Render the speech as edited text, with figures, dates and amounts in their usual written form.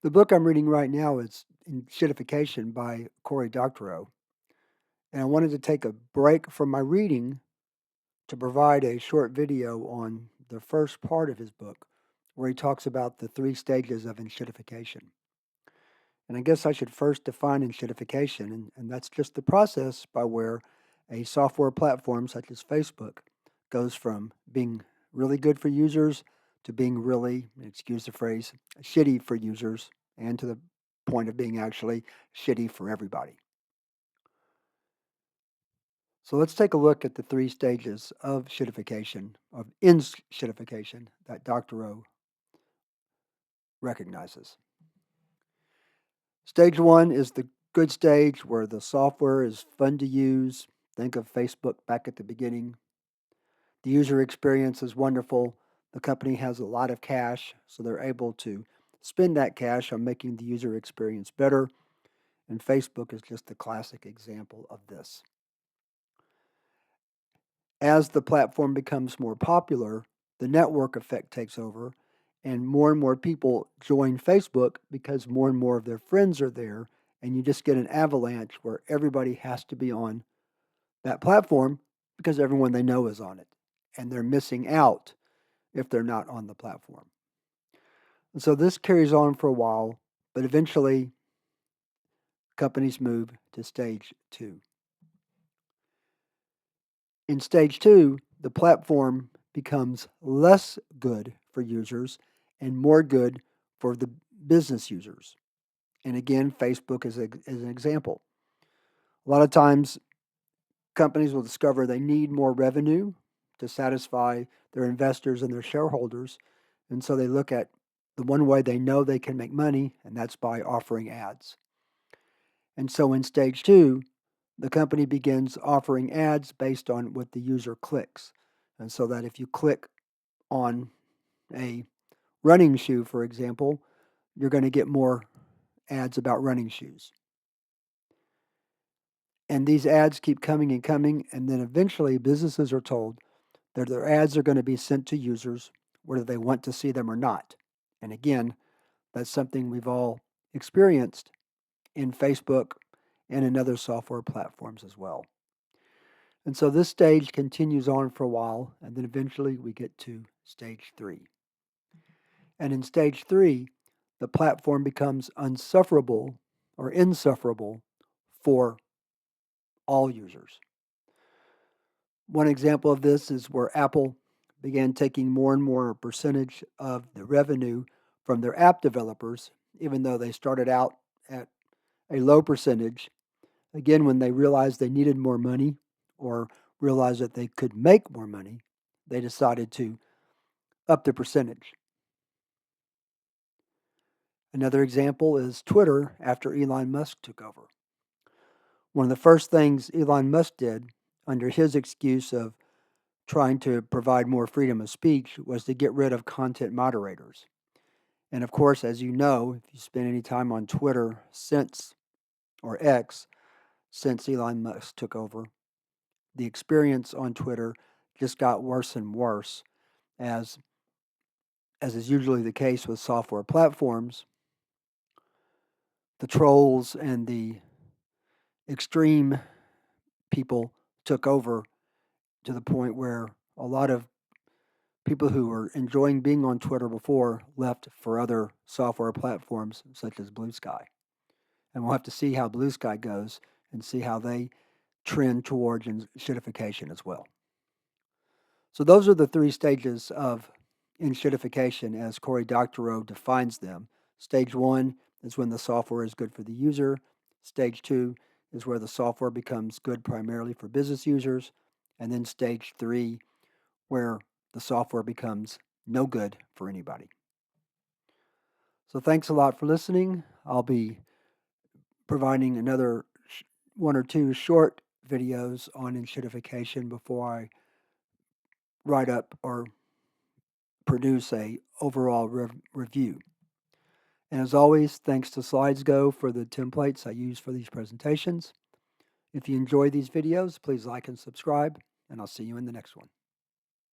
The book I'm reading right now is Enshittification by Cory Doctorow. And I wanted to take a break from my reading to provide a short video on the first part of his book, where he talks about the 3 stages of enshittification. And I guess I should first define enshittification, and that's just the process by where a software platform such as Facebook goes from being really good for users to being really, excuse the phrase, shitty for users, and to the point of being actually shitty for everybody. So let's take a look at the 3 stages of enshittification that Doctorow recognizes. Stage 1 is the good stage where the software is fun to use. Think of Facebook back at the beginning. The user experience is wonderful. The company has a lot of cash, so they're able to spend that cash on making the user experience better. And Facebook is just a classic example of this. As the platform becomes more popular, the network effect takes over, and more people join Facebook because more and more of their friends are there, and you just get an avalanche where everybody has to be on that platform because everyone they know is on it, and they're missing out if they're not on the platform. And so this carries on for a while, but eventually companies move to stage 2. In stage 2, the platform becomes less good for users and more good for the business users. And again, Facebook is an example. A lot of times, companies will discover they need more revenue to satisfy their investors and their shareholders. And so they look at the one way they know they can make money, and that's by offering ads. And so in stage 2, the company begins offering ads based on what the user clicks. And so that if you click on a running shoe, for example, you're going to get more ads about running shoes. And these ads keep coming and coming, and then eventually businesses are told that their ads are going to be sent to users whether they want to see them or not. And again, that's something we've all experienced in Facebook and in other software platforms as well. And so this stage continues on for a while, and then eventually we get to stage 3. And in stage 3, the platform becomes insufferable for all users. One example of this is where Apple began taking more and more percentage of the revenue from their app developers, even though they started out at a low percentage. Again, when they realized they needed more money or realized that they could make more money, they decided to up the percentage. Another example is Twitter after Elon Musk took over. One of the first things Elon Musk did, under his excuse of trying to provide more freedom of speech, was to get rid of content moderators. And of course, as you know, if you spend any time on Twitter or X, since Elon Musk took over, the experience on Twitter just got worse and worse, as is usually the case with software platforms. The trolls and the extreme people took over to the point where a lot of people who were enjoying being on Twitter before left for other software platforms such as Blue Sky. And we'll have to see how Blue Sky goes and see how they trend towards enshittification as well. So those are the 3 stages of enshittification as Cory Doctorow defines them. Stage 1 is when the software is good for the user. Stage 2 is where the software becomes good primarily for business users. And then stage 3, where the software becomes no good for anybody. So thanks a lot for listening. I'll be providing another 1 or 2 short videos on enshittification before I write up or produce a overall review. And as always, thanks to SlidesGo for the templates I use for these presentations. If you enjoy these videos, please like and subscribe, and I'll see you in the next one.